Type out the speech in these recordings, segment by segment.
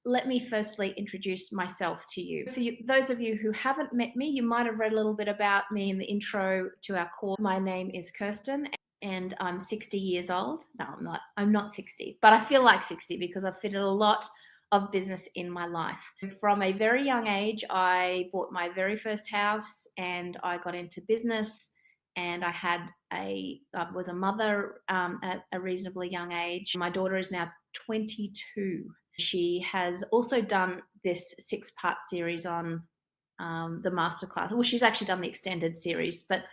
let me firstly introduce myself to you. For those of you who haven't met me, you might have read a little bit about me in the intro to our course. My name is Kirsten and I'm 60 years old. No, I'm not. I'm not 60, but I feel like 60 because I've fitted a lot of business in my life. From a very young age, I bought my very first house and I got into business, and I was a mother at a reasonably young age. My daughter is now 22. She has also done this 6-part series on the MasterClass. Well, she's actually done the extended series, but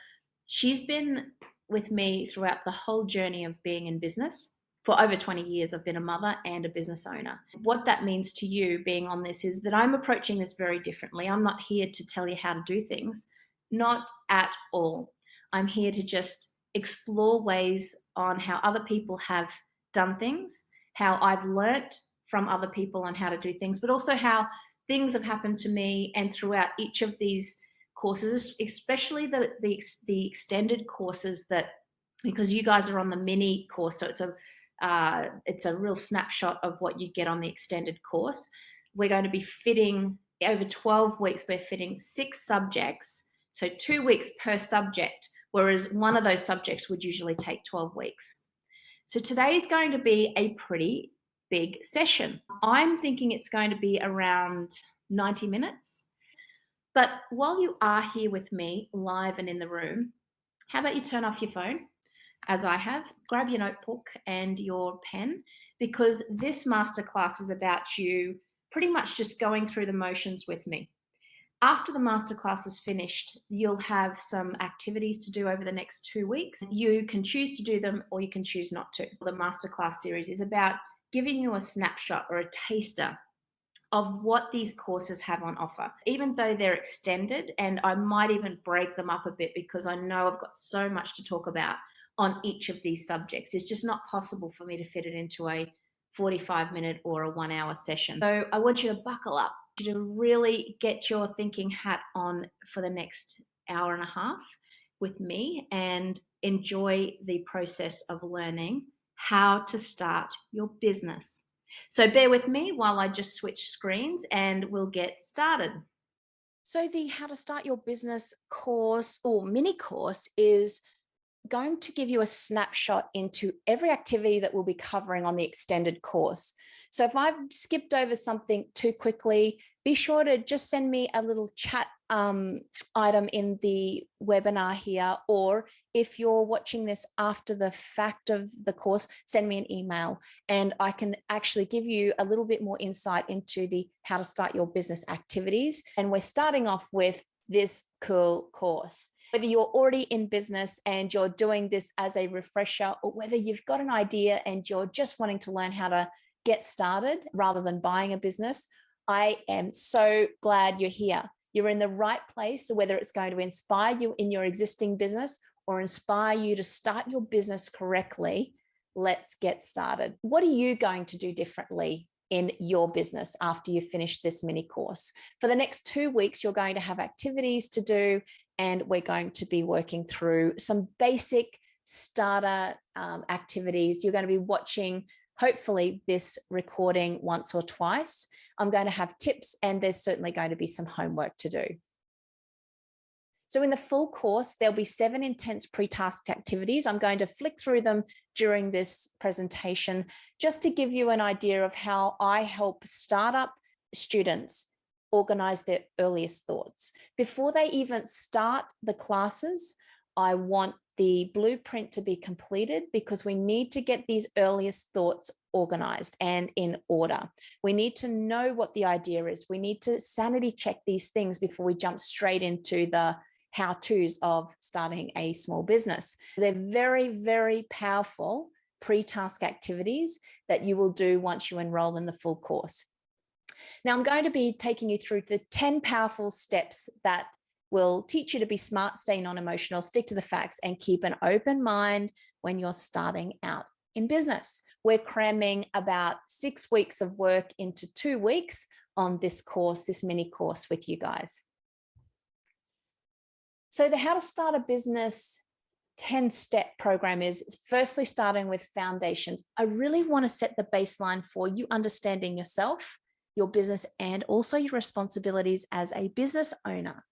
she's been with me throughout the whole journey of being in business. For over 20 years, I've been a mother and a business owner. What that means to you being on this is that I'm approaching this very differently. I'm not here to tell you how to do things, not at all. I'm here to just explore ways on how other people have done things, how I've learnt from other people on how to do things, but also how things have happened to me and throughout each of these courses, especially the extended courses, that because you guys are on the mini course, so it's a real snapshot of what you get on the extended course. We're going to be fitting over 12 weeks. We're fitting 6 subjects, so 2 weeks per subject, whereas one of those subjects would usually take 12 weeks. So today is going to be a pretty big session. I'm thinking it's going to be around 90 minutes. But while you are here with me live and in the room, how about you turn off your phone, as I have, grab your notebook and your pen, because this masterclass is about you pretty much just going through the motions with me. After the masterclass is finished, you'll have some activities to do over the next 2 weeks. You can choose to do them or you can choose not to. The masterclass series is about giving you a snapshot or a taster of what these courses have on offer, even though they're extended, and I might even break them up a bit because I know I've got so much to talk about on each of these subjects. It's just not possible for me to fit it into a 45-minute or a 1-hour session. So I want you to buckle up, to really get your thinking hat on for the next hour and a half with me and enjoy the process of learning how to start your business. So bear with me while I just switch screens and we'll get started. So the How to Start Your Business course or mini course is going to give you a snapshot into every activity that we'll be covering on the extended course. So if I've skipped over something too quickly, be sure to just send me a little chat item in the webinar here, or if you're watching this after the fact of the course, send me an email and I can actually give you a little bit more insight into the How to Start Your Business activities. And we're starting off with this cool course. Whether you're already in business and you're doing this as a refresher, or whether you've got an idea and you're just wanting to learn how to get started rather than buying a business, I am so glad you're here. You're in the right place. So whether it's going to inspire you in your existing business or inspire you to start your business correctly, let's get started. What are you going to do differently in your business after you finish this mini course? For the next 2 weeks, you're going to have activities to do, and we're going to be working through some basic starter activities. You're going to be watching, hopefully, this recording once or twice. I'm going to have tips, and there's certainly going to be some homework to do. So in the full course, there'll be 7 intense pre-tasked activities. I'm going to flick through them during this presentation just to give you an idea of how I help startup students organize their earliest thoughts. Before they even start the classes, I want the blueprint to be completed because we need to get these earliest thoughts organized and in order. We need to know what the idea is. We need to sanity check these things before we jump straight into the how-tos of starting a small business. They're very, very powerful pre-task activities that you will do once you enroll in the full course. Now, I'm going to be taking you through the 10 powerful steps that will teach you to be smart, stay non-emotional, stick to the facts, and keep an open mind when you're starting out in business. We're cramming about 6 weeks of work into 2 weeks on this course, this mini course with you guys. So the How to Start a Business 10-step program is firstly starting with foundations. I really want to set the baseline for you understanding yourself your business and also your responsibilities as a business owner.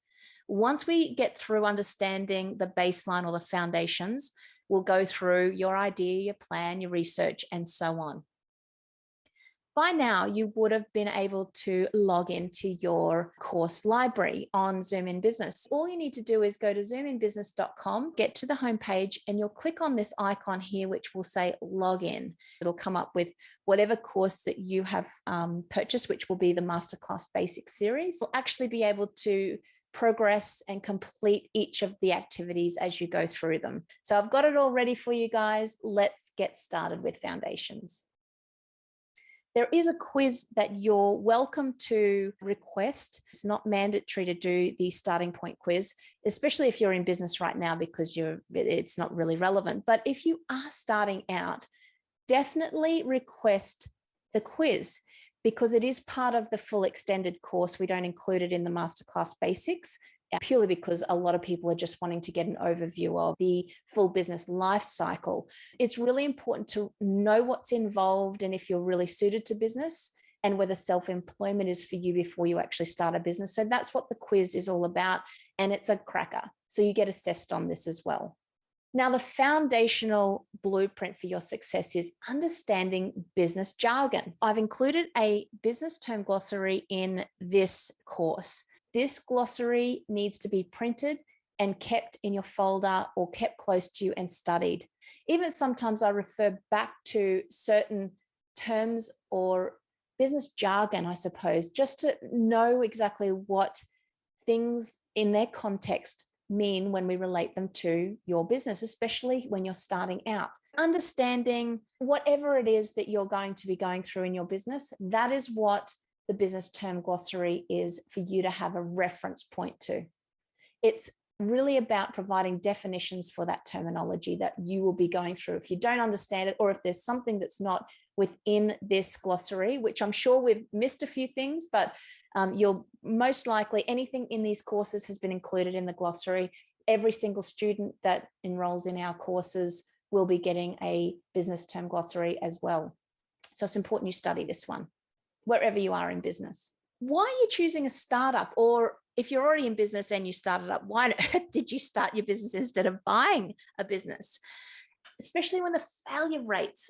Once we get through understanding the baseline or the foundations, we'll go through your idea, your plan, your research, and so on. By now, you would have been able to log into your course library on Zoom in Business. All you need to do is go to zoominbusiness.com, get to the homepage, and you'll click on this icon here, which will say login. It'll come up with whatever course that you have purchased, which will be the MasterClass Basic series. You'll actually be able to progress and complete each of the activities as you go through them. So I've got it all ready for you guys. Let's get started with foundations. There is a quiz that you're welcome to request. It's not mandatory to do the starting point quiz, especially if you're in business right now, because it's not really relevant. But if you are starting out, definitely request the quiz, because it is part of the full extended course. We don't include it in the Masterclass Basics, purely because a lot of people are just wanting to get an overview of the full business life cycle. It's really important to know what's involved and if you're really suited to business and whether self-employment is for you before you actually start a business. So that's what the quiz is all about, and it's a cracker. So you get assessed on this as well. Now, the foundational blueprint for your success is understanding business jargon. I've included a business term glossary in this course. This glossary needs to be printed and kept in your folder or kept close to you and studied. Even sometimes I refer back to certain terms or business jargon, I suppose, just to know exactly what things in their context mean when we relate them to your business, especially when you're starting out. Understanding whatever it is that you're going to be going through in your business, that is what the business term glossary is for you to have a reference point to. It's really about providing definitions for that terminology that you will be going through. If you don't understand it, or if there's something that's not within this glossary, which I'm sure we've missed a few things, but you'll most likely, anything in these courses has been included in the glossary. Every single student that enrolls in our courses will be getting a business term glossary as well. So it's important you study this one wherever you are in business. Why are you choosing a startup? Or if you're already in business and you started up, why on earth did you start your business instead of buying a business? Especially when the failure rates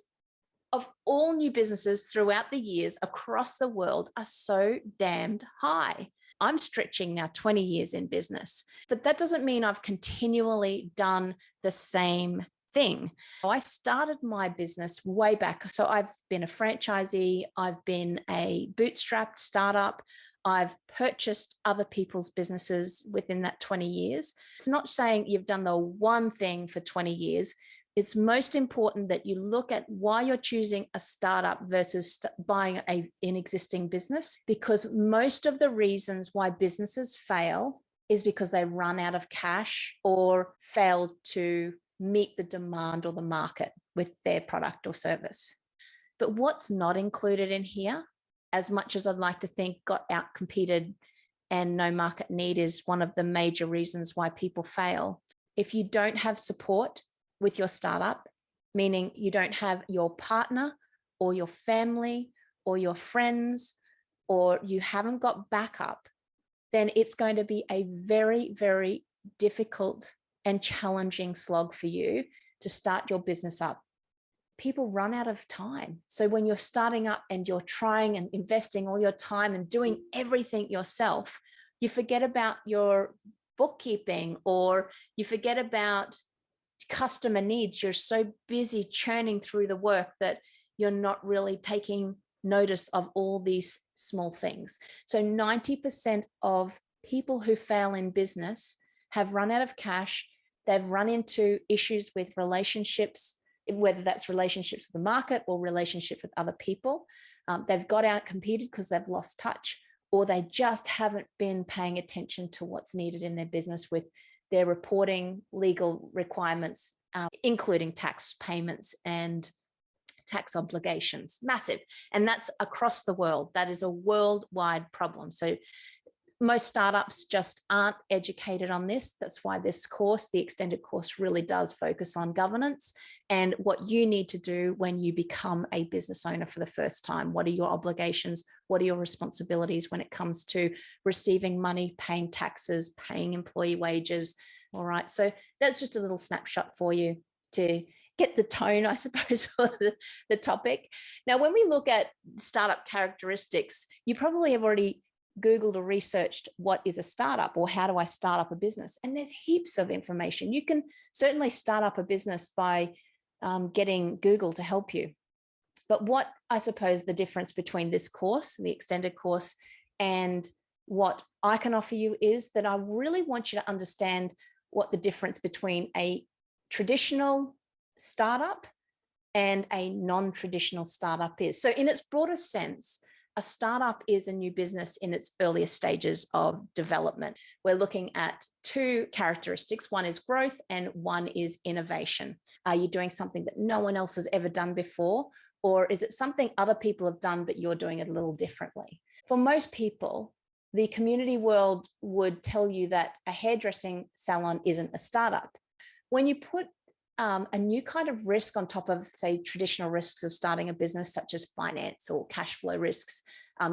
of all new businesses throughout the years across the world are so damned high. I'm stretching now 20 years in business, but that doesn't mean I've continually done the same thing. I started my business way back. So I've been a franchisee, I've been a bootstrapped startup, I've purchased other people's businesses within that 20 years. It's not saying you've done the one thing for 20 years. It's most important that you look at why you're choosing a startup versus buying an existing business, because most of the reasons why businesses fail is because they run out of cash or fail to meet the demand or the market with their product or service. But what's not included in here, as much as I'd like to think got out-competed and no market need is one of the major reasons why people fail. If you don't have support with your startup, meaning you don't have your partner or your family or your friends, or you haven't got backup, then it's going to be a very, very difficult and challenging slog for you to start your business up. People run out of time. So when you're starting up and you're trying and investing all your time and doing everything yourself, you forget about your bookkeeping, or you forget about customer needs. You're so busy churning through the work that you're not really taking notice of all these small things. So 90% of people who fail in business have run out of cash. They've run into issues with relationships, whether that's relationships with the market or relationships with other people. They've got out competed because they've lost touch, or they just haven't been paying attention to what's needed in their business with their reporting, legal requirements, including tax payments and tax obligations. Massive. And that's across the world. That is a worldwide problem. So most startups just aren't educated on this. That's why this course, the extended course, really does focus on governance and what you need to do when you become a business owner for the first time. What are your obligations? What are your responsibilities when it comes to receiving money, paying taxes, paying employee wages? All right. So that's just a little snapshot for you to get the tone, I suppose, for the topic. Now, when we look at startup characteristics, you probably have already Googled or researched what is a startup or how do I start up a business? And there's heaps of information. You can certainly start up a business by getting Google to help you. But what I suppose the difference between this course, the extended course, and what I can offer you is that I really want you to understand what the difference between a traditional startup and a non-traditional startup is. So in its broader sense, a startup is a new business in its earliest stages of development. We're looking at two characteristics. One is growth and one is innovation. Are you doing something that no one else has ever done before? Or is it something other people have done, but you're doing it a little differently? For most people, the community world would tell you that a hairdressing salon isn't a startup. When you put a new kind of risk on top of, say, traditional risks of starting a business, such as finance or cash flow risks,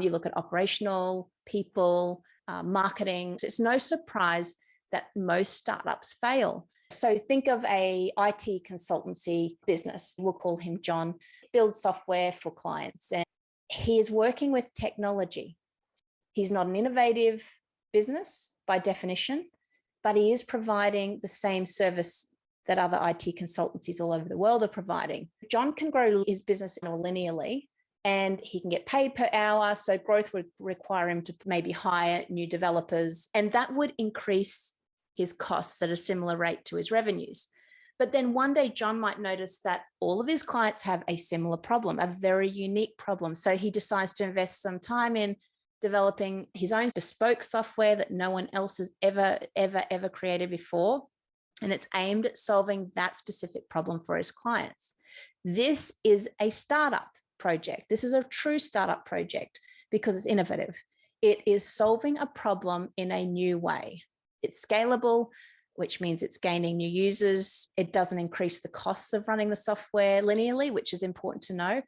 you look at operational, people, marketing. It's no surprise that most startups fail. So think of a IT consultancy business. We'll call him John. Builds software for clients, and he is working with technology. He's not an innovative business by definition, but he is providing the same service that other IT consultancies all over the world are providing. John can grow his business more linearly, and he can get paid per hour. So growth would require him to maybe hire new developers, and that would increase his costs at a similar rate to his revenues. But then one day, John might notice that all of his clients have a similar problem, a very unique problem. So he decides to invest some time in developing his own bespoke software that no one else has ever created before. And it's aimed at solving that specific problem for his clients. This is a startup project. This is a true startup project because it's innovative. It is solving a problem in a new way. It's scalable, which means it's gaining new users. It doesn't increase the costs of running the software linearly, which is important to know.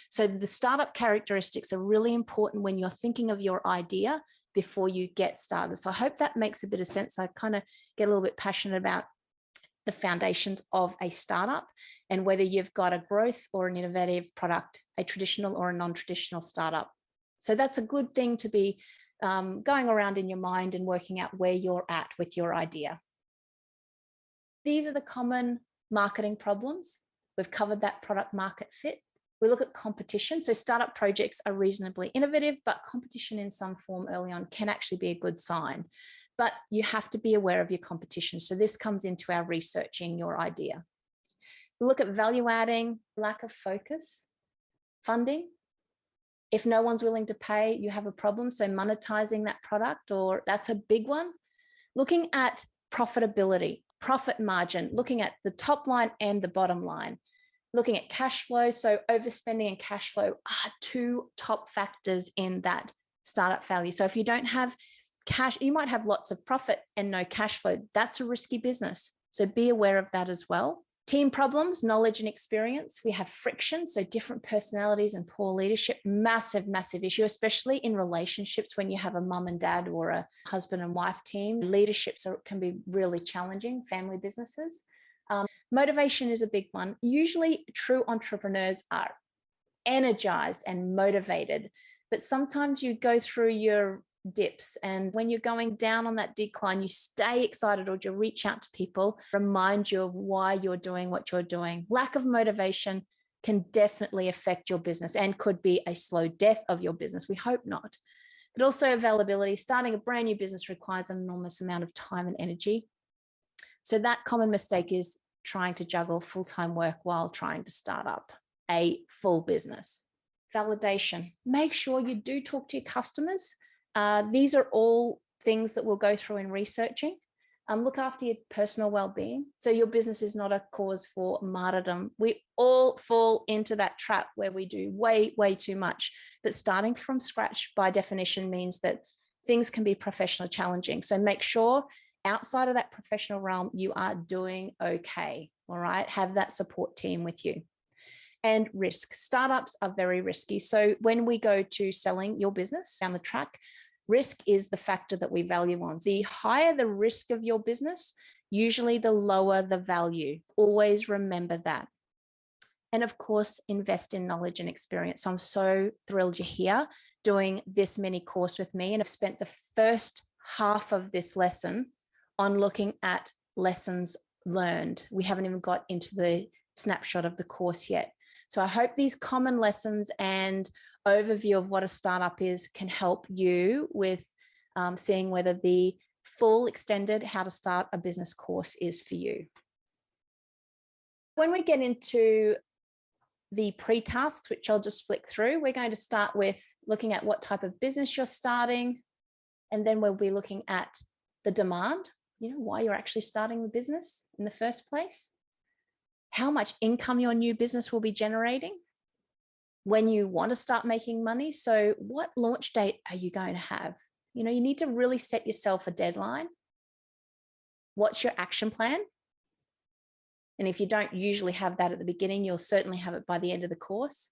So the startup characteristics are really important when you're thinking of your idea before you get started. So I hope that makes a bit of sense. I kind of get a little bit passionate about the foundations of a startup and whether you've got a growth or an innovative product, a traditional or a non-traditional startup. So that's a good thing to be going around in your mind and working out where you're at with your idea. These are the common marketing problems. We've covered that product market fit. We look at competition. So startup projects are reasonably innovative, but competition in some form early on can actually be a good sign. But you have to be aware of your competition. So this comes into our researching your idea. We look at value adding, lack of focus, funding. If no one's willing to pay, you have a problem. So monetizing that product, or that's a big one. Looking at profitability, profit margin, looking at the top line and the bottom line. Looking at cash flow. So overspending and cash flow are two top factors in that startup value. So if you don't have cash, you might have lots of profit and no cash flow. That's a risky business. So be aware of that as well. Team problems, knowledge and experience. We have friction. So different personalities and poor leadership, massive issue, especially in relationships when you have a mum and dad or a husband and wife team. Leaderships can be really challenging, family businesses. Motivation is a big one. Usually true entrepreneurs are energized and motivated, but sometimes you go through your dips, and when you're going down on that decline, you stay excited or you reach out to people, remind you of why you're doing what you're doing. Lack of motivation can definitely affect your business and could be a slow death of your business. We hope not. But also availability. Starting a brand new business requires an enormous amount of time and energy. So that common mistake is trying to juggle full-time work while trying to start up a full business. Validation. Make sure you do talk to your customers. These are all things that we'll go through in researching. Look after your personal well-being. So your business is not a cause for martyrdom. We all fall into that trap where we do way too much. But starting from scratch, by definition, means that things can be professionally challenging. So make sure outside of that professional realm, you are doing okay. All right. Have that support team with you. And risk. Startups are very risky. So when we go to selling your business down the track, risk is the factor that we value on. The higher the risk of your business, usually the lower the value. Always remember that. And of course, invest in knowledge and experience. So I'm so thrilled you're here doing this mini course with me. And I've spent the first half of this lesson on looking at lessons learned. We haven't even got into the snapshot of the course yet. So I hope these common lessons and overview of what a startup is can help you with seeing whether the full extended how to start a business course is for you. When we get into the pre-tasks, which I'll just flick through, we're going to start with looking at what type of business you're starting. And then we'll be looking at the demand, why you're actually starting the business in the first place, how much income your new business will be generating, when you want to start making money. So what launch date are you going to have? You need to really set yourself a deadline. What's your action plan? And if you don't usually have that at the beginning, you'll certainly have it by the end of the course.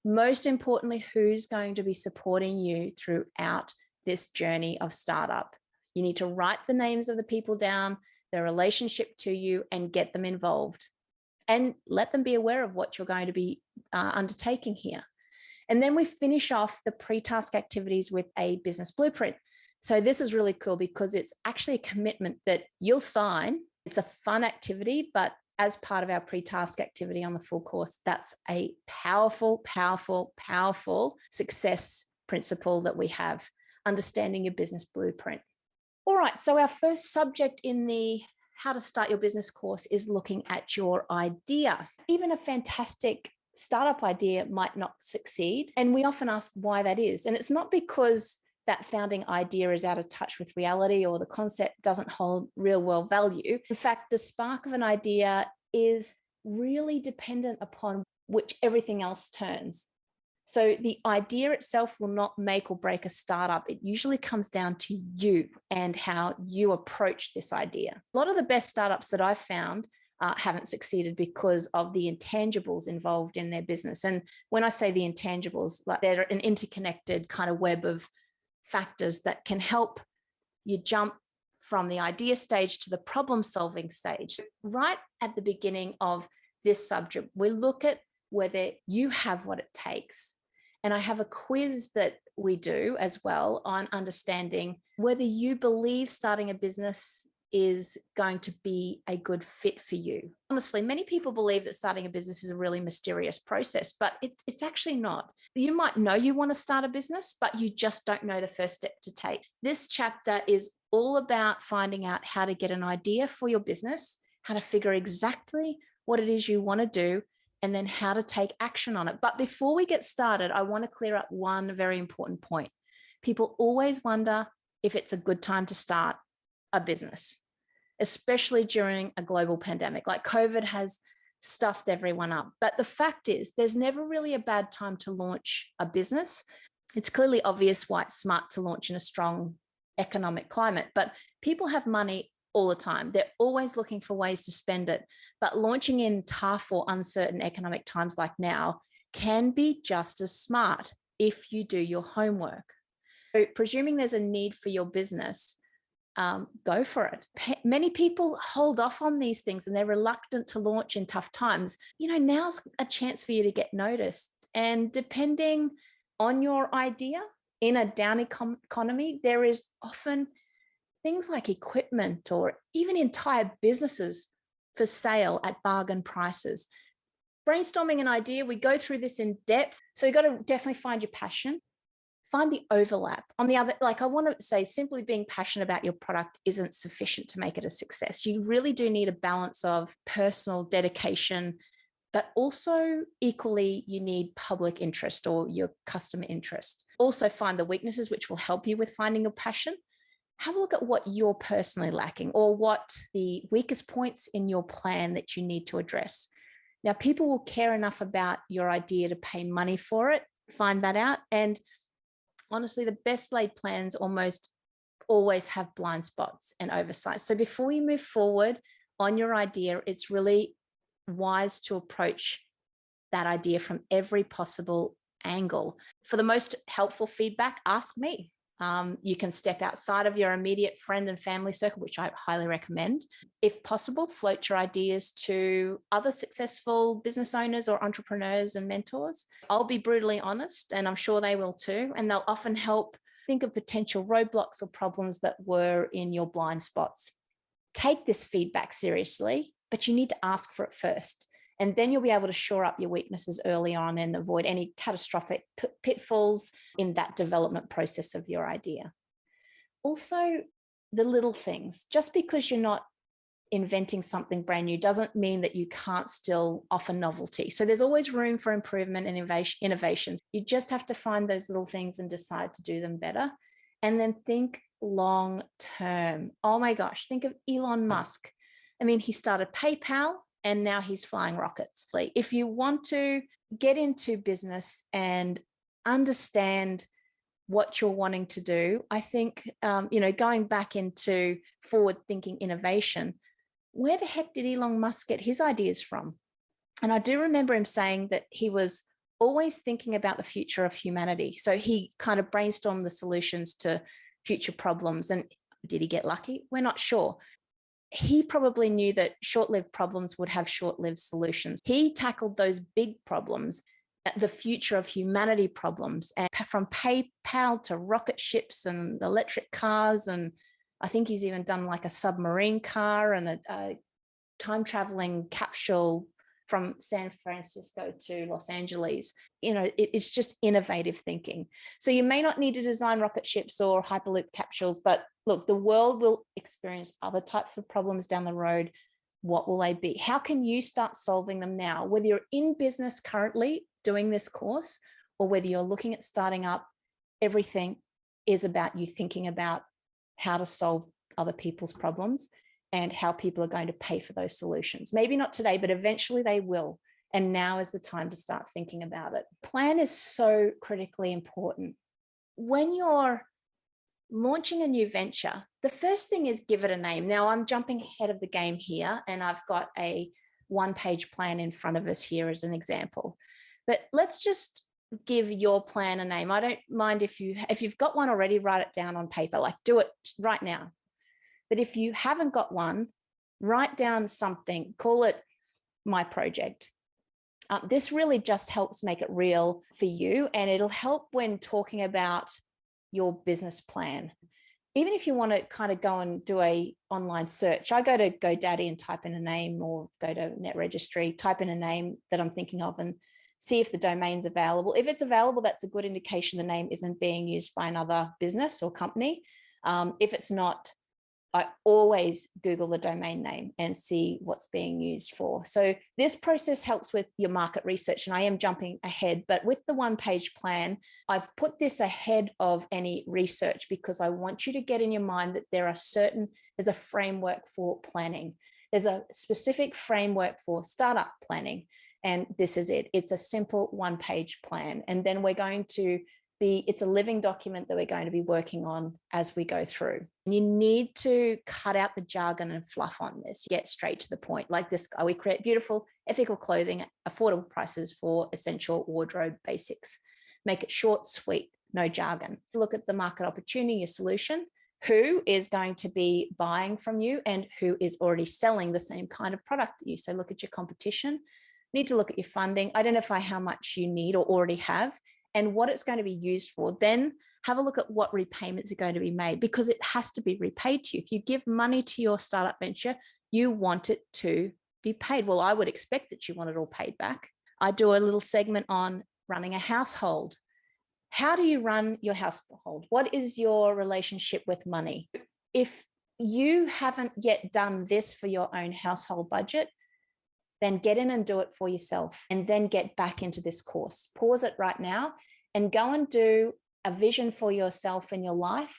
Most importantly, who's going to be supporting you throughout this journey of startup? You need to write the names of the people down, their relationship to you, and get them involved. And let them be aware of what you're going to be undertaking here. And then we finish off the pre-task activities with a business blueprint. So this is really cool because it's actually a commitment that you'll sign. It's a fun activity, but as part of our pre-task activity on the full course, that's a powerful, powerful, powerful success principle that we have, understanding your business blueprint. All right, so our first subject in the How to Start Your Business course is looking at your idea. Even a fantastic startup idea might not succeed. And we often ask why that is. And it's not because that founding idea is out of touch with reality or the concept doesn't hold real world value. In fact, the spark of an idea is really dependent upon which everything else turns. So the idea itself will not make or break a startup. It usually comes down to you and how you approach this idea. A lot of the best startups that I've found haven't succeeded because of the intangibles involved in their business. And when I say the intangibles, like they're an interconnected kind of web of factors that can help you jump from the idea stage to the problem solving stage. Right at the beginning of this subject, we look at whether you have what it takes. And I have a quiz that we do as well on understanding whether you believe starting a business is going to be a good fit for you. Honestly, many people believe that starting a business is a really mysterious process, but it's actually not. You might know you want to start a business, but you just don't know the first step to take. This chapter is all about finding out how to get an idea for your business, how to figure exactly what it is you want to do, and then how to take action on it. But before we get started, I want to clear up one very important point. People always wonder if it's a good time to start a business, especially during a global pandemic. Like COVID has stuffed everyone up. But the fact is, there's never really a bad time to launch a business. It's clearly obvious why it's smart to launch in a strong economic climate, but people have money all the time. They're always looking for ways to spend it. But launching in tough or uncertain economic times like now can be just as smart if you do your homework. So presuming there's a need for your business, go for it. Many people hold off on these things and they're reluctant to launch in tough times. Now's a chance for you to get noticed. And depending on your idea, in a down economy, there is often things like equipment or even entire businesses for sale at bargain prices. Brainstorming an idea, we go through this in depth. So you've got to definitely find your passion, find the overlap. On the other, I want to say simply being passionate about your product isn't sufficient to make it a success. You really do need a balance of personal dedication, but also equally you need public interest or your customer interest. Also find the weaknesses which will help you with finding your passion. Have a look at what you're personally lacking or what the weakest points in your plan that you need to address. Now, people will care enough about your idea to pay money for it. Find that out. And honestly, the best laid plans almost always have blind spots and oversights. So before you move forward on your idea, it's really wise to approach that idea from every possible angle. For the most helpful feedback, ask me. You can step outside of your immediate friend and family circle, which I highly recommend. If possible, float your ideas to other successful business owners or entrepreneurs and mentors. I'll be brutally honest, and I'm sure they will too. And they'll often help think of potential roadblocks or problems that were in your blind spots. Take this feedback seriously, but you need to ask for it first. And then you'll be able to shore up your weaknesses early on and avoid any catastrophic pitfalls in that development process of your idea. Also, the little things. Just because you're not inventing something brand new doesn't mean that you can't still offer novelty. So there's always room for improvement and innovations. You just have to find those little things and decide to do them better. And then think long term. Oh my gosh, think of Elon Musk. I mean, he started PayPal, and now he's flying rockets. If you want to get into business and understand what you're wanting to do, I think, going back into forward-thinking innovation, where the heck did Elon Musk get his ideas from? And I do remember him saying that he was always thinking about the future of humanity. So he kind of brainstormed the solutions to future problems. And did he get lucky? We're not sure. He probably knew that short-lived problems would have short-lived solutions. He tackled those big problems, the future of humanity problems, and from PayPal to rocket ships and electric cars. And I think he's even done like a submarine car and a time-traveling capsule from San Francisco to Los Angeles. It's just innovative thinking. So you may not need to design rocket ships or Hyperloop capsules, but look, the world will experience other types of problems down the road. What will they be? How can you start solving them now? Whether you're in business currently doing this course or whether you're looking at starting up, everything is about you thinking about how to solve other people's problems and how people are going to pay for those solutions. Maybe not today, but eventually they will. And now is the time to start thinking about it. Plan is so critically important. When you're launching a new venture, the first thing is give it a name. Now I'm jumping ahead of the game here, and I've got a one-page plan in front of us here as an example. But let's just give your plan a name. I don't mind if you've got one already, write it down on paper, do it right now. But if you haven't got one, write down something, call it my project. This really just helps make it real for you, and it'll help when talking about your business plan. Even if you want to kind of go and do a online search, I go to GoDaddy and type in a name, or go to Net Registry, type in a name that I'm thinking of and see if the domain's available. If it's available, that's a good indication the name isn't being used by another business or company. If it's not, I always Google the domain name and see what's being used for. So this process helps with your market research, and I am jumping ahead, but with the one-page plan, I've put this ahead of any research because I want you to get in your mind that there's a framework for planning. There's a specific framework for startup planning, and this is it. It's a simple one-page plan. And then it's a living document that we're going to be working on as we go through. And you need to cut out the jargon and fluff on this, get straight to the point. Like this guy, we create beautiful, ethical clothing at affordable prices for essential wardrobe basics. Make it short, sweet, no jargon. Look at the market opportunity, your solution, who is going to be buying from you and who is already selling the same kind of product that you. So look at your competition, need to look at your funding, identify how much you need or already have, and what it's going to be used for. Then have a look at what repayments are going to be made, because it has to be repaid to you. If you give money to your startup venture, you want it to be paid. Well, I would expect that you want it all paid back. I do a little segment on running a household. How do you run your household? What is your relationship with money? If you haven't yet done this for your own household budget, then get in and do it for yourself, and then get back into this course. Pause it right now and go and do a vision for yourself in your life,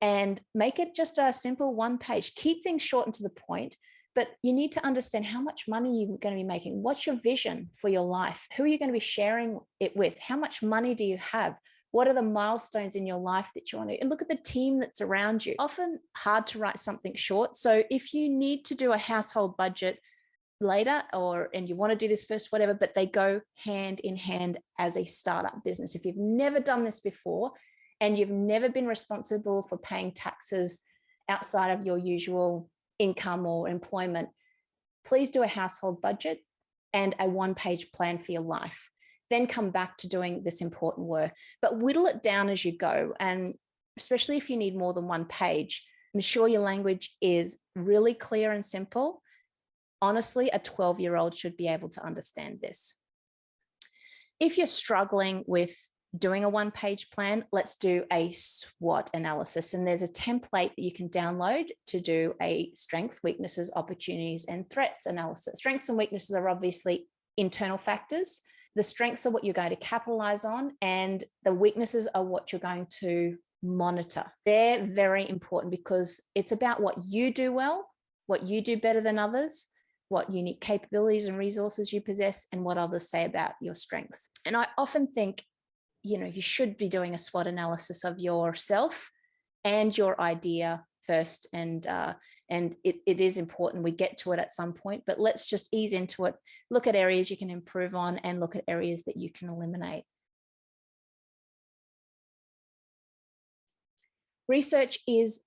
and make it just a simple one page. Keep things short and to the point, but you need to understand how much money you're going to be making. What's your vision for your life? Who are you going to be sharing it with? How much money do you have? What are the milestones in your life that you want to, and look at the team that's around you. Often hard to write something short. So if you need to do a household budget, later, and you want to do this first, whatever, but they go hand in hand as a startup business. If you've never done this before and you've never been responsible for paying taxes outside of your usual income or employment, please do a household budget and a one-page plan for your life. Then come back to doing this important work, but whittle it down as you go. And especially if you need more than one page, ensure your language is really clear and simple. Honestly, a 12-year-old should be able to understand this. If you're struggling with doing a one-page plan, let's do a SWOT analysis. And there's a template that you can download to do a strengths, weaknesses, opportunities, and threats analysis. Strengths and weaknesses are obviously internal factors. The strengths are what you're going to capitalize on, and the weaknesses are what you're going to monitor. They're very important because it's about what you do well, what you do better than others, what unique capabilities and resources you possess, and what others say about your strengths. And I often think, you should be doing a SWOT analysis of yourself and your idea first. And it is important. We get to it at some point, but let's just ease into it. Look at areas you can improve on and look at areas that you can eliminate. Research is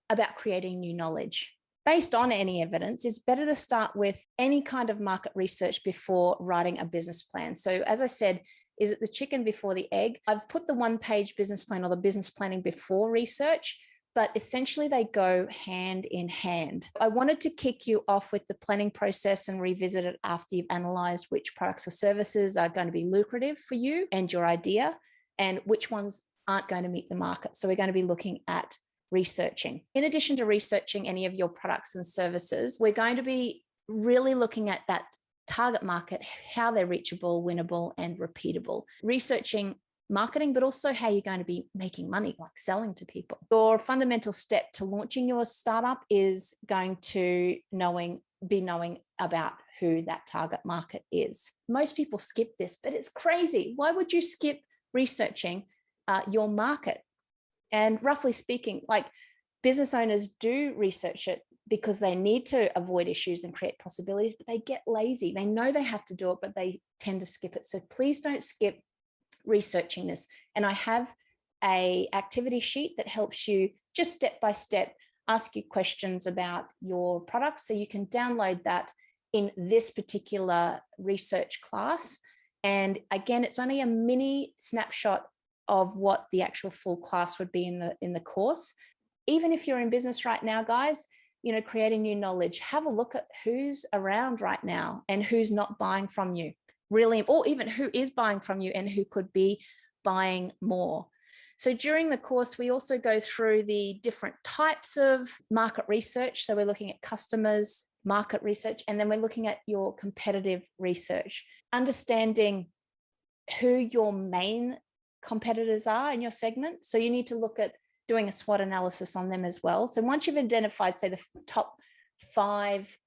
about creating new knowledge. Based on any evidence, it's better to start with any kind of market research before writing a business plan. So as I said, is it the chicken before the egg? I've put the one-page business plan or the business planning before research, but essentially they go hand in hand. I wanted to kick you off with the planning process and revisit it after you've analyzed which products or services are going to be lucrative for you and your idea, and which ones aren't going to meet the market. So we're going to be looking at researching. In addition to researching any of your products and services, we're going to be really looking at that target market, how they're reachable, winnable, and repeatable. Researching marketing, but also how you're going to be making money, like selling to people. Your fundamental step to launching your startup is going to be knowing about who that target market is. Most people skip this, but it's crazy. Why would you skip researching your market? And roughly speaking, like, business owners do research it because they need to avoid issues and create possibilities, but they get lazy. They know they have to do it, but they tend to skip it. So please don't skip researching this. And I have an activity sheet that helps you just step by step ask you questions about your product. So you can download that in this particular research class. And again, it's only a mini snapshot of what the actual full class would be in the course. Even if you're in business right now, guys, creating new knowledge, have a look at who's around right now and who's not buying from you, really, or even who is buying from you and who could be buying more. So during the course, we also go through the different types of market research. So we're looking at customers, market research, and then we're looking at your competitive research, understanding who your main competitors are in your segment. So you need to look at doing a SWOT analysis on them as well. So once you've identified, say, the top 5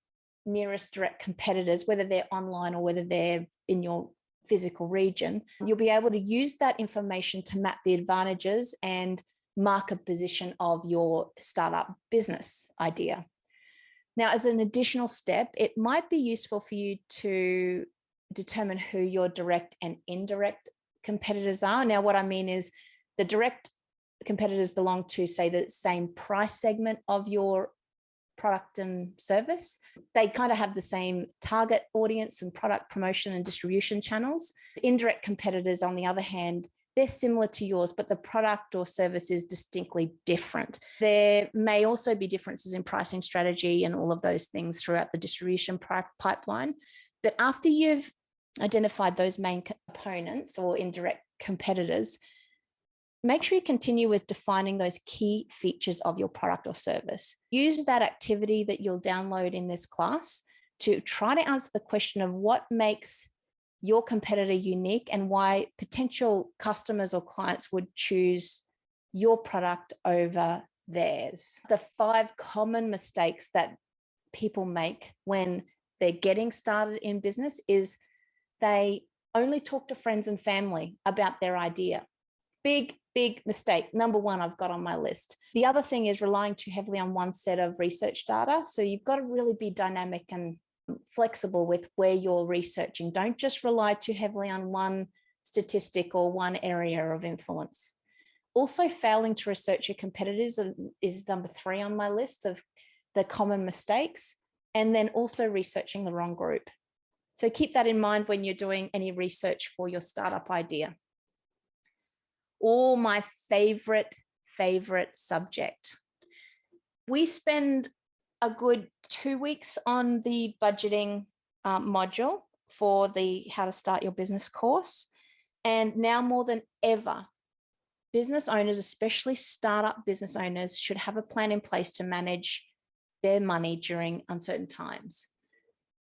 nearest direct competitors, whether they're online or whether they're in your physical region, you'll be able to use that information to map the advantages and market position of your startup business idea. Now, as an additional step, it might be useful for you to determine who your direct and indirect competitors are. Now, what I mean is the direct competitors belong to, say, the same price segment of your product and service. They kind of have the same target audience and product promotion and distribution channels. Indirect competitors, on the other hand, they're similar to yours, but the product or service is distinctly different. There may also be differences in pricing strategy and all of those things throughout the distribution pipeline. But after you've identified those main components or indirect competitors, make sure you continue with defining those key features of your product or service. Use that activity that you'll download in this class to try to answer the question of what makes your competitor unique and why potential customers or clients would choose your product over theirs. The 5 common mistakes that people make when they're getting started in business is they only talk to friends and family about their idea. Big mistake. Number 1 I've got on my list. The other thing is relying too heavily on one set of research data. So you've got to really be dynamic and flexible with where you're researching. Don't just rely too heavily on one statistic or one area of influence. Also, failing to research your competitors is number 3 on my list of the common mistakes, and then also researching the wrong group. So keep that in mind when you're doing any research for your startup idea. Or my favorite subject. We spend a good 2 weeks on the budgeting module for the How to Start Your Business course. And now more than ever, business owners, especially startup business owners, should have a plan in place to manage their money during uncertain times.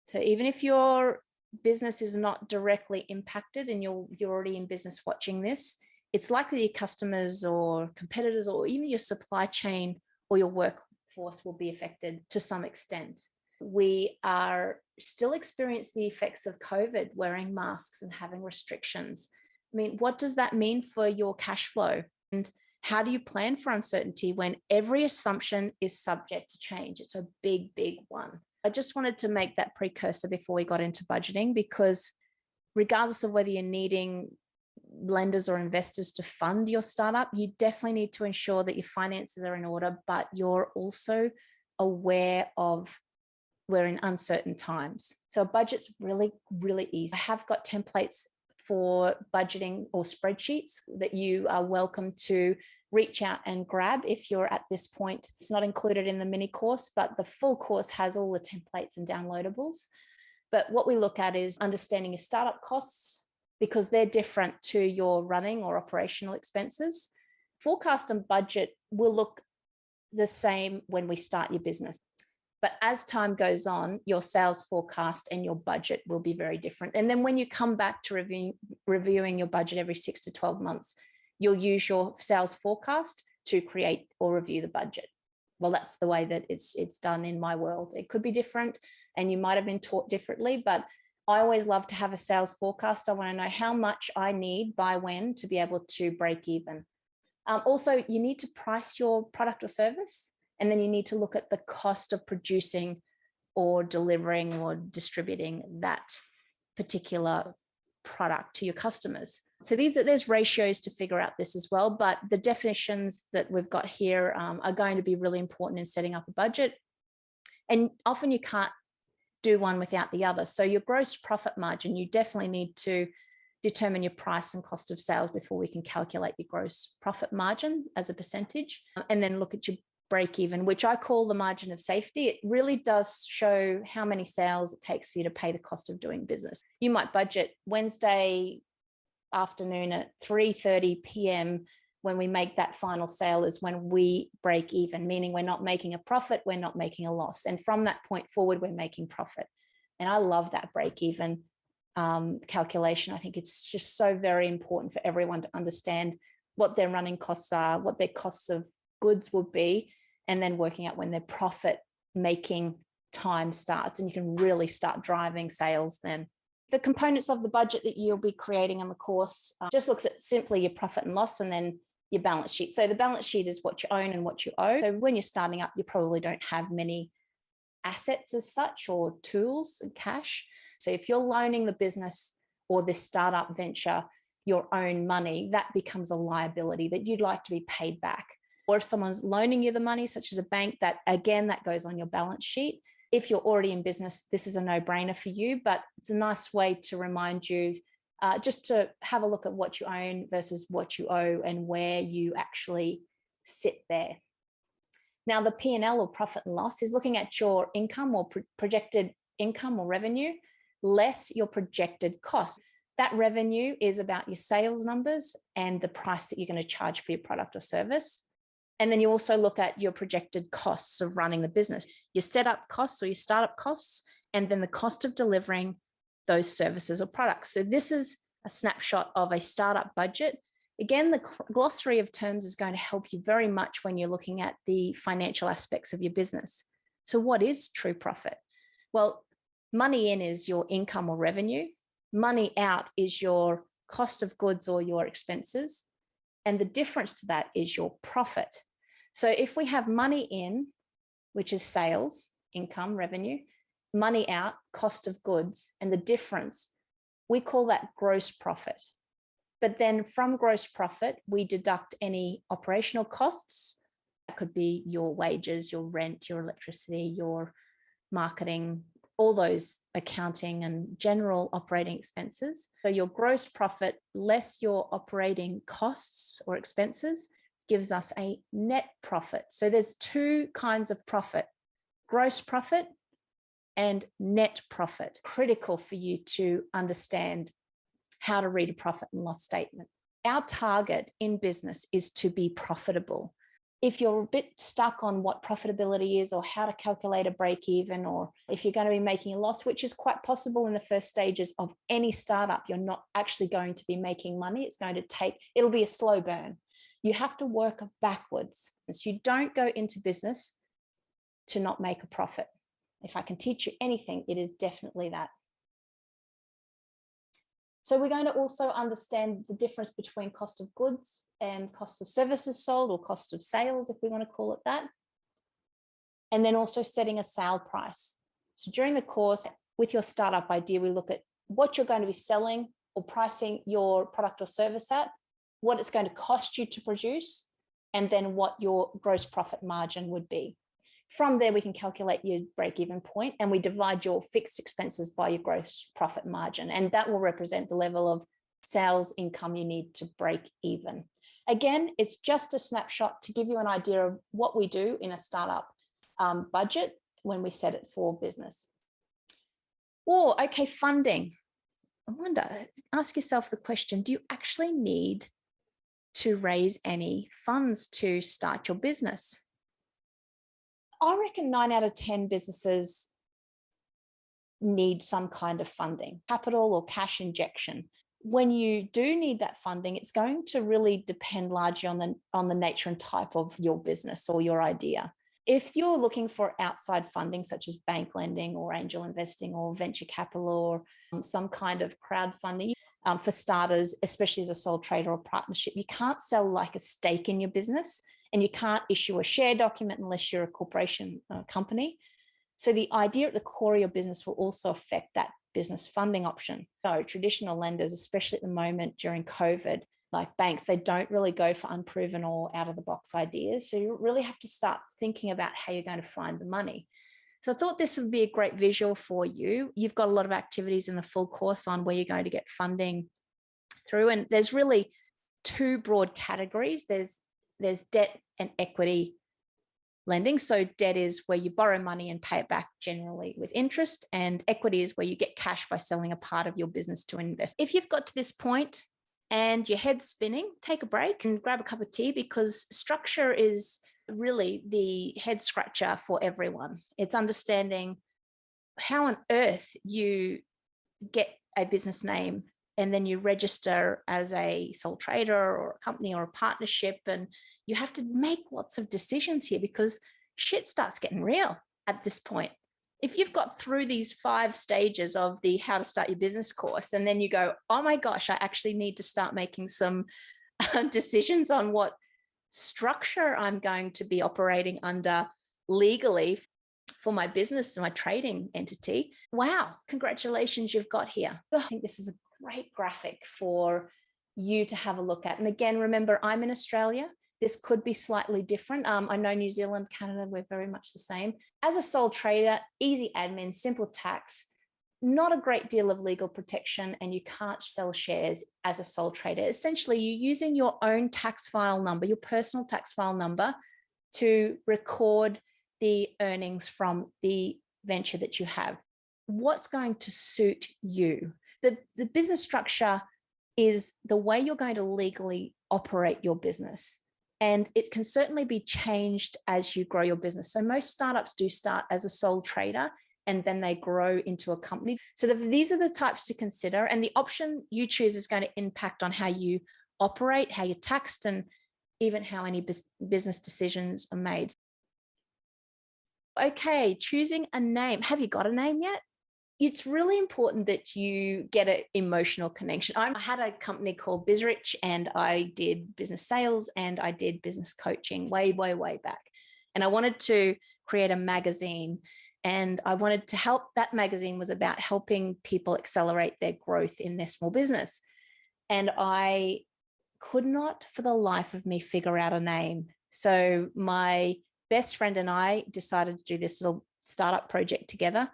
So even if your business is not directly impacted and you're already in business watching this, it's likely your customers or competitors or even your supply chain or your workforce will be affected to some extent. We are still experiencing the effects of COVID, wearing masks and having restrictions. I mean, what does that mean for your cash flow? And how do you plan for uncertainty when every assumption is subject to change? It's a big, big one. I just wanted to make that precursor before we got into budgeting, because regardless of whether you're needing lenders or investors to fund your startup, you definitely need to ensure that your finances are in order, but you're also aware of we're in uncertain times. So a budget's really, really easy. I have got templates for budgeting or spreadsheets that you are welcome to reach out and grab if you're at this point. It's not included in the mini course, but the full course has all the templates and downloadables. But what we look at is understanding your startup costs, because they're different to your running or operational expenses. Forecast and budget will look the same when we start your business. But as time goes on, your sales forecast and your budget will be very different. And then when you come back to reviewing your budget every 6 to 12 months, you'll use your sales forecast to create or review the budget. Well, that's the way that it's done in my world. It could be different and you might have been taught differently, but I always love to have a sales forecast. I want to know how much I need by when to be able to break even. Also, you need to price your product or service, and then you need to look at the cost of producing or delivering or distributing that particular product to your customers. So there's ratios to figure out this as well, but the definitions that we've got here are going to be really important in setting up a budget. And often you can't do one without the other. So your gross profit margin, you definitely need to determine your price and cost of sales before we can calculate your gross profit margin as a percentage, and then look at your break even, which I call the margin of safety. It really does show how many sales it takes for you to pay the cost of doing business. You might budget Wednesday afternoon at 3:30 p.m. when we make that final sale is when we break even, meaning we're not making a profit, we're not making a loss. And from that point forward, we're making profit. And I love that break even calculation. I think it's just so very important for everyone to understand what their running costs are, what their costs of goods will be, and then working out when their profit making time starts, and you can really start driving sales then. The components of the budget that you'll be creating on the course just looks at simply your profit and loss and then your balance sheet. So the balance sheet is what you own and what you owe. So when you're starting up, you probably don't have many assets as such or tools and cash. So if you're loaning the business or this startup venture your own money, that becomes a liability that you'd like to be paid back. Or if someone's loaning you the money, such as a bank, that again, that goes on your balance sheet. If you're already in business, this is a no-brainer for you, but it's a nice way to remind you just to have a look at what you own versus what you owe and where you actually sit there. Now, the P&L or profit and loss is looking at your income or projected income or revenue, less your projected cost. That revenue is about your sales numbers and the price that you're going to charge for your product or service. And then you also look at your projected costs of running the business, your setup costs or your startup costs, and then the cost of delivering those services or products. So this is a snapshot of a startup budget. Again, the glossary of terms is going to help you very much when you're looking at the financial aspects of your business. So what is true profit? Well, money in is your income or revenue. Money out is your cost of goods or your expenses. And the difference to that is your profit. So if we have money in, which is sales, income, revenue, money out, cost of goods, and the difference, we call that gross profit. But then from gross profit, we deduct any operational costs. That could be your wages, your rent, your electricity, your marketing, all those accounting and general operating expenses. So your gross profit less your operating costs or expenses gives us a net profit. So there's two kinds of profit: gross profit and net profit. Critical for you to understand how to read a profit and loss statement. Our target in business is to be profitable. If you're a bit stuck on what profitability is or how to calculate a break even, or if you're going to be making a loss, which is quite possible in the first stages of any startup, you're not actually going to be making money. It'll be a slow burn. You have to work backwards. So you don't go into business to not make a profit. If I can teach you anything, it is definitely that. So we're going to also understand the difference between cost of goods and cost of services sold, or cost of sales, if we want to call it that. And then also setting a sale price. So during the course, with your startup idea, we look at what you're going to be selling or pricing your product or service at, what it's going to cost you to produce, and then what your gross profit margin would be. From there, we can calculate your break-even point, and we divide your fixed expenses by your gross profit margin. And that will represent the level of sales income you need to break even. Again, it's just a snapshot to give you an idea of what we do in a startup budget when we set it for business. Or, okay, funding. Ask yourself the question, do you actually need to raise any funds to start your business? I reckon 9 out of 10 businesses need some kind of funding, capital or cash injection. When you do need that funding, it's going to really depend largely on the nature and type of your business or your idea. If you're looking for outside funding, such as bank lending or angel investing or venture capital or some kind of crowdfunding, for starters, especially as a sole trader or partnership, you can't sell like a stake in your business, and you can't issue a share document unless you're a corporation company. So the idea at the core of your business will also affect that business funding option. So traditional lenders, especially at the moment during COVID, like banks, they don't really go for unproven or out of the box ideas. So you really have to start thinking about how you're going to find the money. So I thought this would be a great visual for you. You've got a lot of activities in the full course on where you're going to get funding through. And there's really two broad categories. There's debt and equity lending. So debt is where you borrow money and pay it back generally with interest, and equity is where you get cash by selling a part of your business to invest. If you've got to this point and your head's spinning, take a break and grab a cup of tea, because structure is really the head scratcher for everyone. It's understanding how on earth you get a business name and then you register as a sole trader or a company or a partnership, and you have to make lots of decisions here because shit starts getting real at this point. If you've got through these 5 stages of the how to start your business course, and then you go, oh my gosh, I actually need to start making some decisions on what structure I'm going to be operating under legally for my business and my trading entity. Wow, congratulations, you've got here. I think this is a great graphic for you to have a look at. And again, remember, I'm in Australia. This could be slightly different. I know New Zealand, Canada, we're very much the same. As a sole trader, easy admin, simple tax, not a great deal of legal protection, and you can't sell shares as a sole trader. Essentially, you're using your own tax file number, your personal tax file number, to record the earnings from the venture that you have. What's going to suit you? The business structure is the way you're going to legally operate your business. And it can certainly be changed as you grow your business. So most startups do start as a sole trader, and then they grow into a company. So these are the types to consider. And the option you choose is going to impact on how you operate, how you're taxed, and even how any business decisions are made. Okay, choosing a name. Have you got a name yet? It's really important that you get an emotional connection. I had a company called BizRich, and I did business sales and I did business coaching way, way, way back. And I wanted to create a magazine And I wanted to help. That magazine was about helping people accelerate their growth in their small business. And I could not for the life of me figure out a name. So my best friend and I decided to do this little startup project together.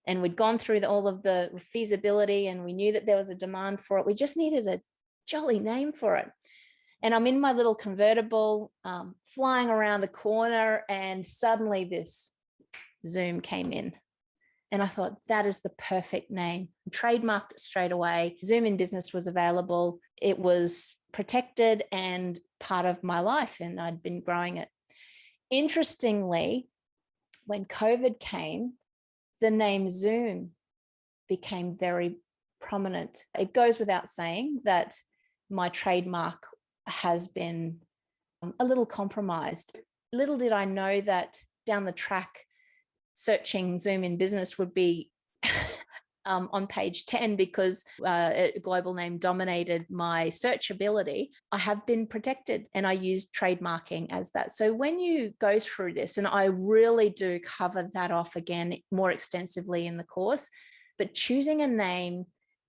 And we'd gone through all of the feasibility, and we knew that there was a demand for it. We just needed a jolly name for it. And I'm in my little convertible, flying around the corner, and suddenly this Zoom came in. And I thought, that is the perfect name. Trademarked it straight away. Zoom in Business was available. It was protected and part of my life, and I'd been growing it. Interestingly, when COVID came, the name Zoom became very prominent. It goes without saying that my trademark has been a little compromised. Little did I know that down the track, searching Zoom in Business would be on page 10 because a global name dominated my searchability. I have been protected, and I use trademarking as that. So when you go through this, and I really do cover that off again more extensively in the course, but choosing a name,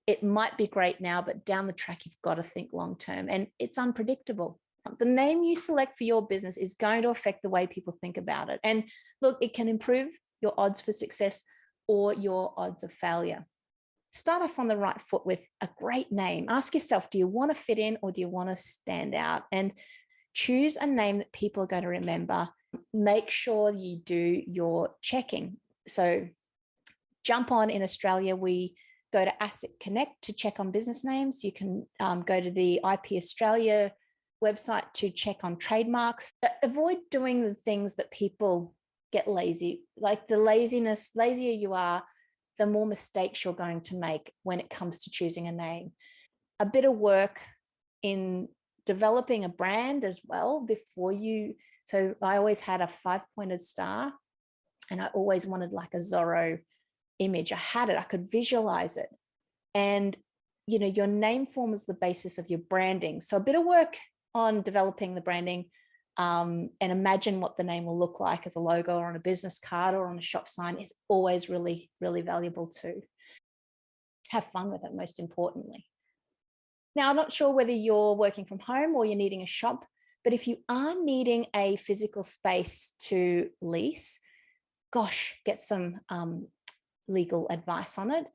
it might be great now, but down the track, you've got to think long term, and it's unpredictable. The name you select for your business is going to affect the way people think about it. And look, it can improve your odds for success or your odds of failure. Start off on the right foot with a great name. Ask yourself, do you want to fit in or do you want to stand out? And choose a name that people are going to remember. Make sure you do your checking. So jump on. In Australia, we go to Asset Connect to check on business names. You can go to the IP Australia website to check on trademarks. Avoid doing the things that people get lazy. Like the lazier you are, the more mistakes you're going to make when it comes to choosing a name. A bit of work in developing a brand as well before you. So I always had a 5-pointed star, and I always wanted like a Zorro image. I had it, I could visualize it. And, your name forms the basis of your branding. So a bit of work on developing the branding, and imagine what the name will look like as a logo or on a business card or on a shop sign is always really, really valuable too. Have fun with it, most importantly. Now, I'm not sure whether you're working from home or you're needing a shop, but if you are needing a physical space to lease, gosh, get some legal advice on it.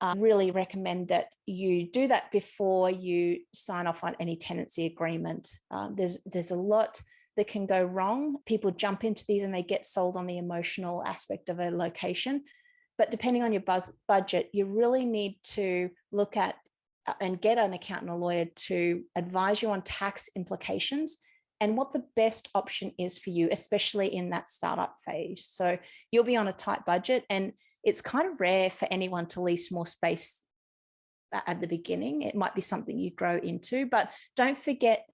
I really recommend that you do that before you sign off on any tenancy agreement. There's a lot that can go wrong. People jump into these and they get sold on the emotional aspect of a location. But depending on your budget, you really need to look at and get an accountant or lawyer to advise you on tax implications and what the best option is for you, especially in that startup phase. So you'll be on a tight budget, and it's kind of rare for anyone to lease more space at the beginning. It might be something you grow into, but don't forget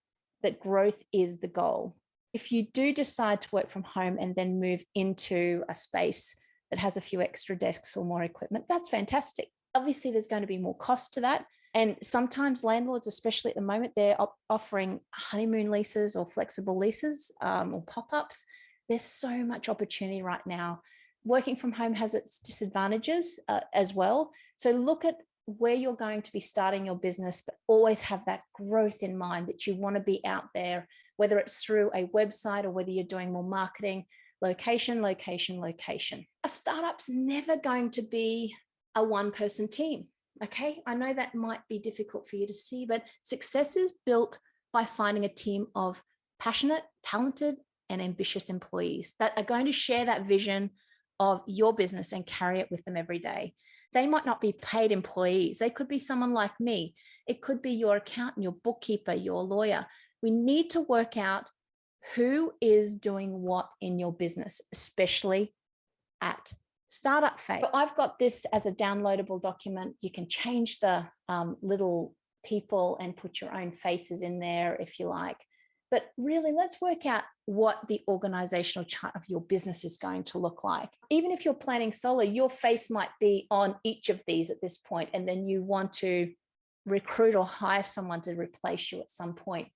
that growth is the goal. If you do decide to work from home and then move into a space that has a few extra desks or more equipment, that's fantastic. Obviously, there's going to be more cost to that. And sometimes landlords, especially at the moment, they're offering honeymoon leases or flexible leases or pop-ups. There's so much opportunity right now. Working from home has its disadvantages as well. So look at where you're going to be starting your business, but always have that growth in mind that you want to be out there, whether it's through a website or whether you're doing more marketing. Location, location, location. A startup's never going to be a one-person team. Okay, I know that might be difficult for you to see, but success is built by finding a team of passionate, talented, and ambitious employees that are going to share that vision of your business and carry it with them every day. They might not be paid employees. They could be someone like me. It could be your accountant, your bookkeeper, your lawyer. We need to work out who is doing what in your business, especially at startup phase. So I've got this as a downloadable document. You can change the little people and put your own faces in there if you like. But really, let's work out what the organizational chart of your business is going to look like. Even if you're planning solo, your face might be on each of these at this point, and then you want to recruit or hire someone to replace you at some point.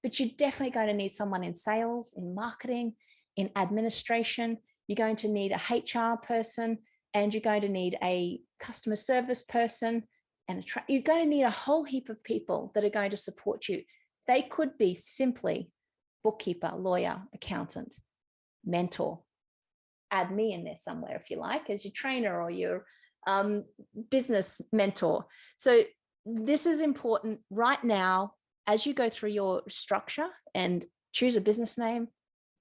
But you're definitely going to need someone in sales, in marketing, in administration. You're going to need a HR person, and you're going to need a customer service person, and you're going to need a whole heap of people that are going to support you. They could be simply bookkeeper, lawyer, accountant, mentor. Add me in there somewhere if you like, as your trainer or your business mentor. So this is important right now as you go through your structure and choose a business name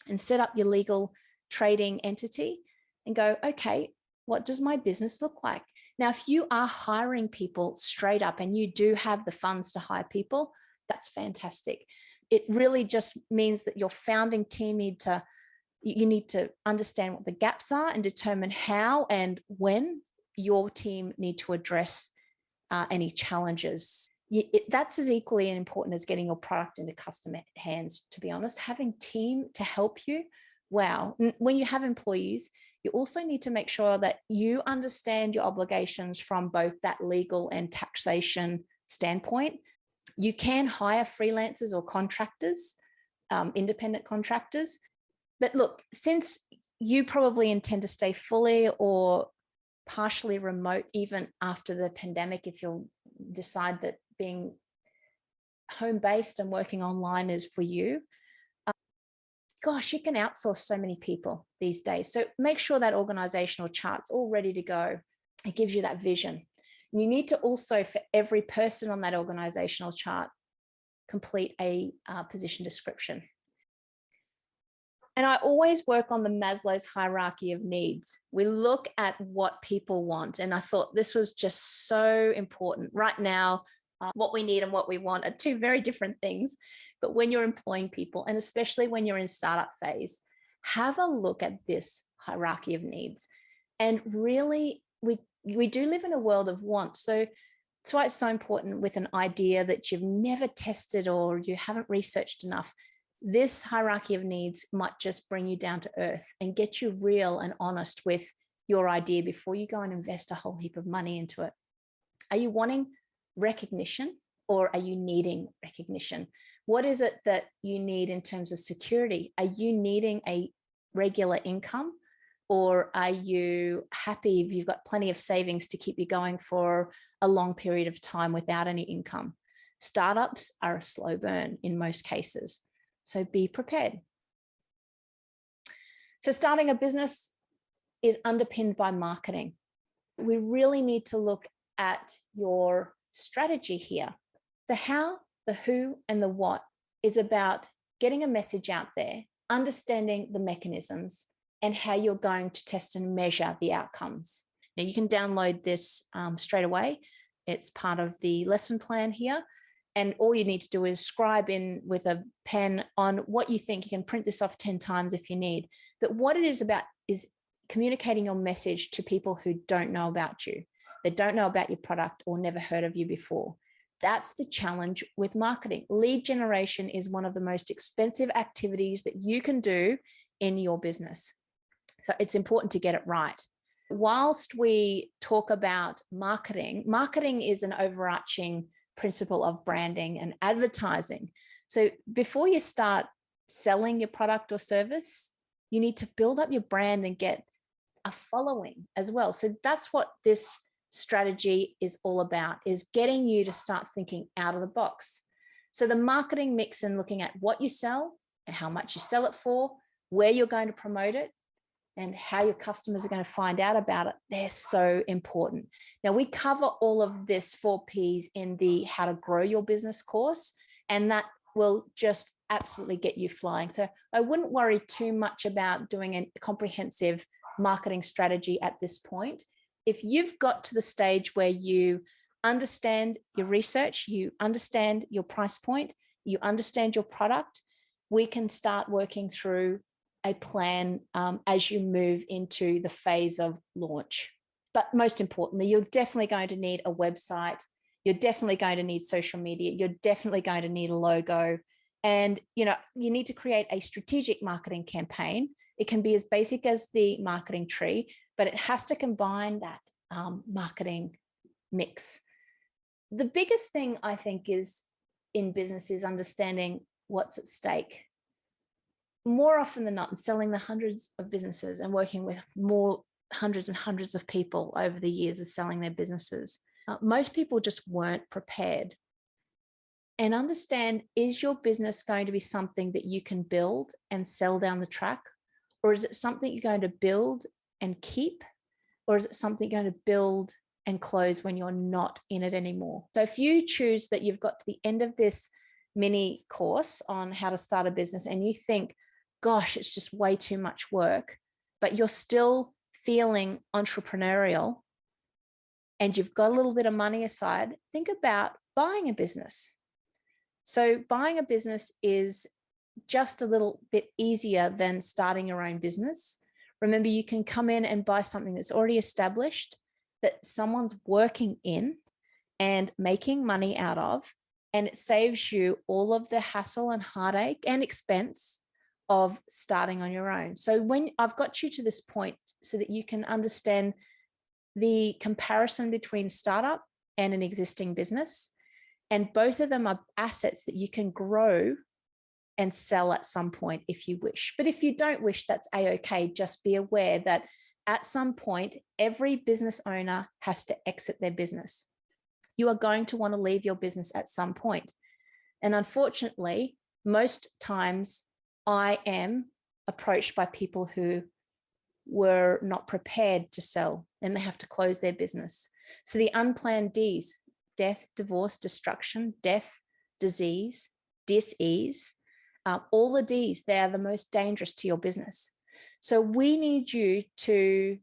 and set up your legal trading entity and go, okay, what does my business look like? Now, if you are hiring people straight up and you do have the funds to hire people, that's fantastic. It really just means that your founding team you need to understand what the gaps are and determine how and when your team need to address any challenges. That's as equally important as getting your product into customer hands, to be honest. Having team to help you, wow. When you have employees, you also need to make sure that you understand your obligations from both that legal and taxation standpoint. You can hire freelancers or contractors, independent contractors. But look, since you probably intend to stay fully or partially remote even after the pandemic, if you'll decide that being home-based and working online is for you, gosh, you can outsource so many people these days. So make sure that organizational chart's all ready to go. It gives you that vision. And you need to also, for every person on that organizational chart, complete a position description. And I always work on the Maslow's hierarchy of needs. We look at what people want. And I thought this was just so important. Right now, what we need and what we want are two very different things. But when you're employing people, and especially when you're in startup phase, have a look at this hierarchy of needs. And really, we do live in a world of want. So that's why it's so important with an idea that you've never tested or you haven't researched enough. This hierarchy of needs might just bring you down to earth and get you real and honest with your idea before you go and invest a whole heap of money into it. Are you wanting recognition or are you needing recognition? What is it that you need in terms of security? Are you needing a regular income, or are you happy if you've got plenty of savings to keep you going for a long period of time without any income? Startups are a slow burn in most cases. So be prepared. So starting a business is underpinned by marketing. We really need to look at your strategy here. The how, the who, and the what is about getting a message out there, understanding the mechanisms, and how you're going to test and measure the outcomes. Now you can download this straight away. It's part of the lesson plan here. And all you need to do is scribe in with a pen on what you think. You can print this off 10 times if you need. But what it is about is communicating your message to people who don't know about you. They don't know about your product or never heard of you before. That's the challenge with marketing. Lead generation is one of the most expensive activities that you can do in your business. So it's important to get it right. Whilst we talk about marketing, marketing is an overarching principle of branding and advertising. So before you start selling your product or service, you need to build up your brand and get a following as well. So that's what this strategy is all about, is getting you to start thinking out of the box. So the marketing mix and looking at what you sell and how much you sell it for, where you're going to promote it, and how your customers are going to find out about it, they're so important. Now, we cover all of this 4 Ps in the How to Grow Your Business course, and that will just absolutely get you flying. So I wouldn't worry too much about doing a comprehensive marketing strategy at this point. If you've got to the stage where you understand your research, you understand your price point, you understand your product, we can start working through a plan as you move into the phase of launch. But most importantly, you're definitely going to need a website. You're definitely going to need social media. You're definitely going to need a logo. And you need to create a strategic marketing campaign. It can be as basic as the marketing tree, but it has to combine that marketing mix. The biggest thing I think is in business is understanding what's at stake. more often than not, selling the hundreds of businesses and working with more hundreds and hundreds of people over the years of selling their businesses, most people just weren't prepared. And understand, is your business going to be something that you can build and sell down the track? Or is it something you're going to build and keep? Or is it something you're going to build and close when you're not in it anymore? So if you choose that you've got to the end of this mini course on how to start a business and you think, gosh, it's just way too much work, but you're still feeling entrepreneurial and you've got a little bit of money aside, think about buying a business. So buying a business is just a little bit easier than starting your own business. Remember, you can come in and buy something that's already established, that someone's working in and making money out of, and it saves you all of the hassle and heartache and expense of starting on your own. So when I've got you to this point so that you can understand the comparison between startup and an existing business, and both of them are assets that you can grow and sell at some point if you wish. But if you don't wish, that's a-okay. Just be aware that at some point, every business owner has to exit their business. You are going to want to leave your business at some point. And unfortunately, most times I am approached by people who were not prepared to sell and they have to close their business. So the unplanned Ds, death, divorce, destruction, death, disease, dis-ease, all the Ds, they are the most dangerous to your business. So we need you to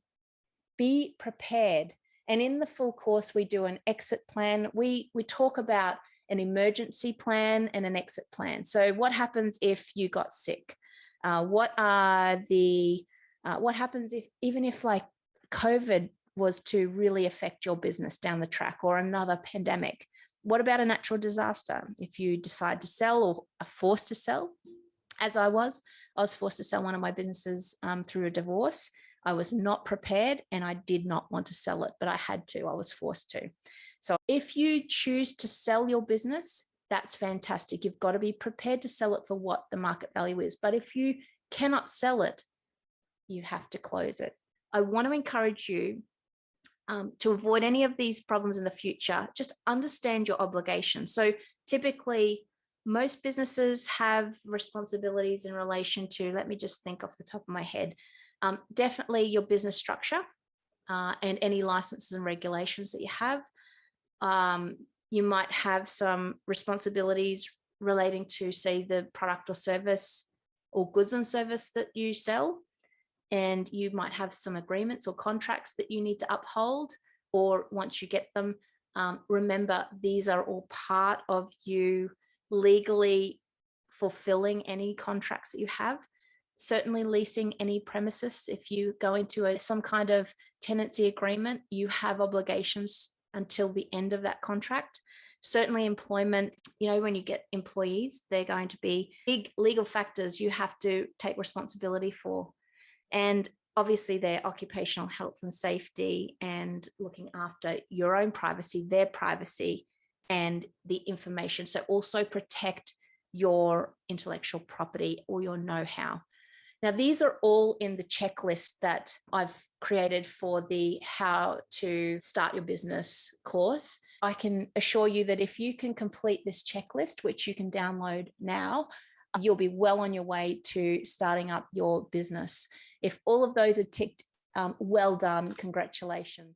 be prepared. And in the full course, we do an exit plan. We talk about an emergency plan and an exit plan. So what happens if you got sick? What happens if, even if like COVID was to really affect your business down the track, or another pandemic? What about a natural disaster? If you decide to sell or are forced to sell, as I was forced to sell one of my businesses through a divorce. I was not prepared and I did not want to sell it, but I had to, I was forced to. So if you choose to sell your business, that's fantastic. You've got to be prepared to sell it for what the market value is. But if you cannot sell it, you have to close it. I want to encourage you to avoid any of these problems in the future. Just understand your obligations. So typically, most businesses have responsibilities in relation to, let me just think off the top of my head, definitely your business structure and any licenses and regulations that you have. You might have some responsibilities relating to, say, the product or service or goods and service that you sell. And you might have some agreements or contracts that you need to uphold, or once you get them, remember, these are all part of you legally fulfilling any contracts that you have. Certainly leasing any premises. If you go into some kind of tenancy agreement, you have obligations until the end of that contract. Certainly employment, when you get employees, they're going to be big legal factors you have to take responsibility for. And obviously their occupational health and safety, and looking after your own privacy, their privacy, and the information. So also protect your intellectual property or your know-how. Now, these are all in the checklist that I've created for the How to Start Your Business course. I can assure you that if you can complete this checklist, which you can download now, you'll be well on your way to starting up your business. If all of those are ticked, well done, congratulations.